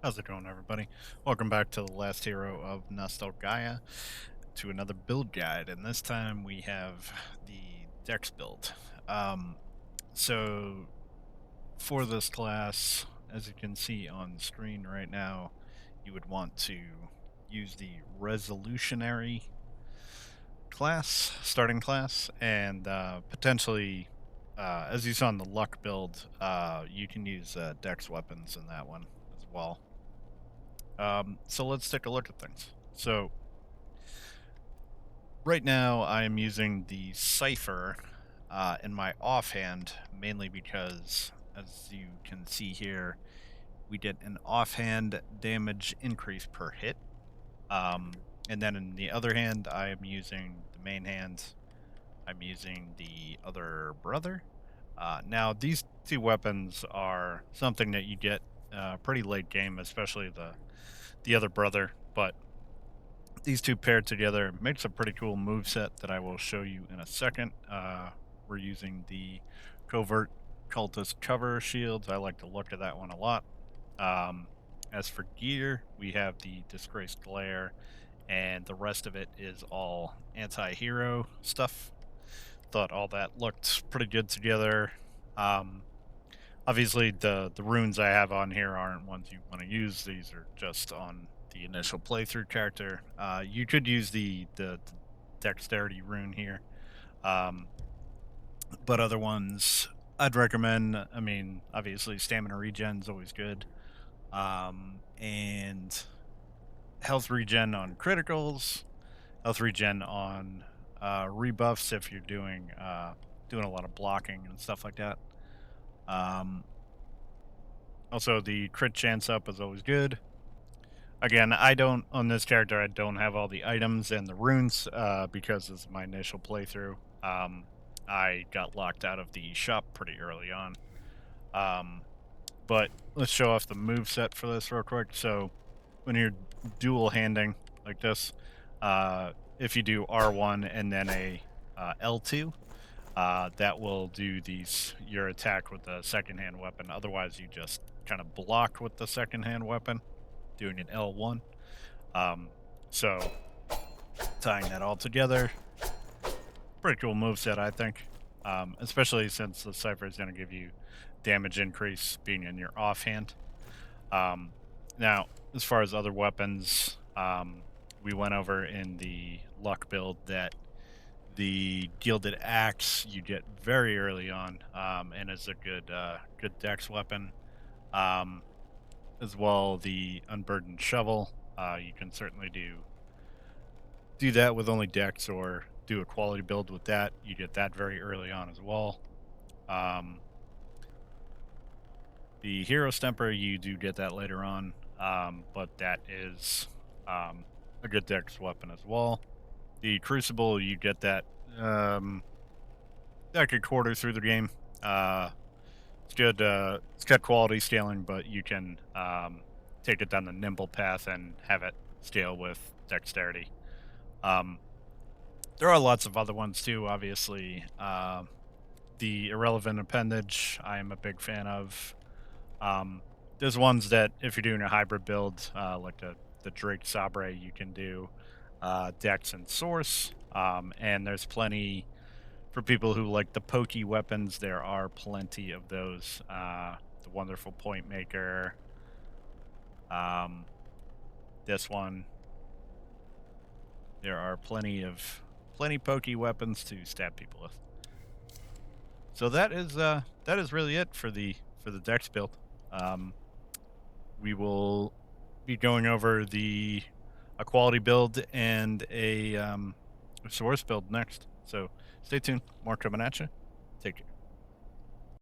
How's it going, everybody? Welcome back to the Last Hero of Nostalgaia, to another build guide, and this time we have the Dex build. Um, so for this class, as you can see on screen right now, you would want to use the Resolutionary class, starting class, and potentially, as you saw in the luck build, you can use Dex weapons in that one as well. So let's take a look at things. So right now I am using the Cipher in my offhand, mainly because, as you can see here, we get an offhand damage increase per hit. Um, and then in the other hand, I am using the main hand. I'm using the other brother. Now, these two weapons are something that you get pretty late game, especially the other brother, but these two paired together makes a pretty cool move set that I will show you in a second. We're using the Covert Cultist cover shields. I like the look of that one a lot. Um, as for gear, we have the Disgraced Glare, and the rest of it is all anti-hero stuff. Thought all that looked pretty good together. Um, Obviously, the runes I have on here aren't ones you want to use. These are just on the initial playthrough character. You could use the dexterity rune here, um, but other ones I'd recommend. I mean, obviously, stamina regen is always good, and health regen on criticals, health regen on rebuffs if you're doing a lot of blocking and stuff like that. Um, Also, the crit chance up is always good. Again, I don't, on this character, I don't have all the items and the runes because this is my initial playthrough. I got locked out of the shop pretty early on. Um, but let's show off the move set for this real quick. So when you're dual handing like this, if you do R1 and then a L2, that will do your attack with the second hand weapon. Otherwise, you just kind of block with the second hand weapon, doing an L1. Um, so tying that all together, pretty cool move set, I think. Especially since the Cypher is going to give you damage increase being in your offhand. Um, Now, as far as other weapons, we went over in the luck build that the gilded axe you get very early on, and is a good dex weapon. Um, as well, the unburdened shovel. You can certainly do that with only dex, or do a quality build with that. You get that very early on as well. Um, the hero stemper, you do get that later on, but that is a good dex weapon as well. The crucible, you get that that could quarter through the game. It's good. It's got quality scaling, but you can take it down the nimble path and have it scale with dexterity. Um, there are lots of other ones too. Obviously, the irrelevant appendage, I am a big fan of. Um, there's ones that if you're doing a hybrid build, like the Drake Sabre, you can do Dex and Source. And there's plenty for people who like the pokey weapons. There are plenty of those. The Wonderful Point Maker. Um, this one. There are plenty pokey weapons to stab people with. So that is really it for the Dex build. Um, we will be going over a quality build and a source build next. So stay tuned. More coming at you. Take care.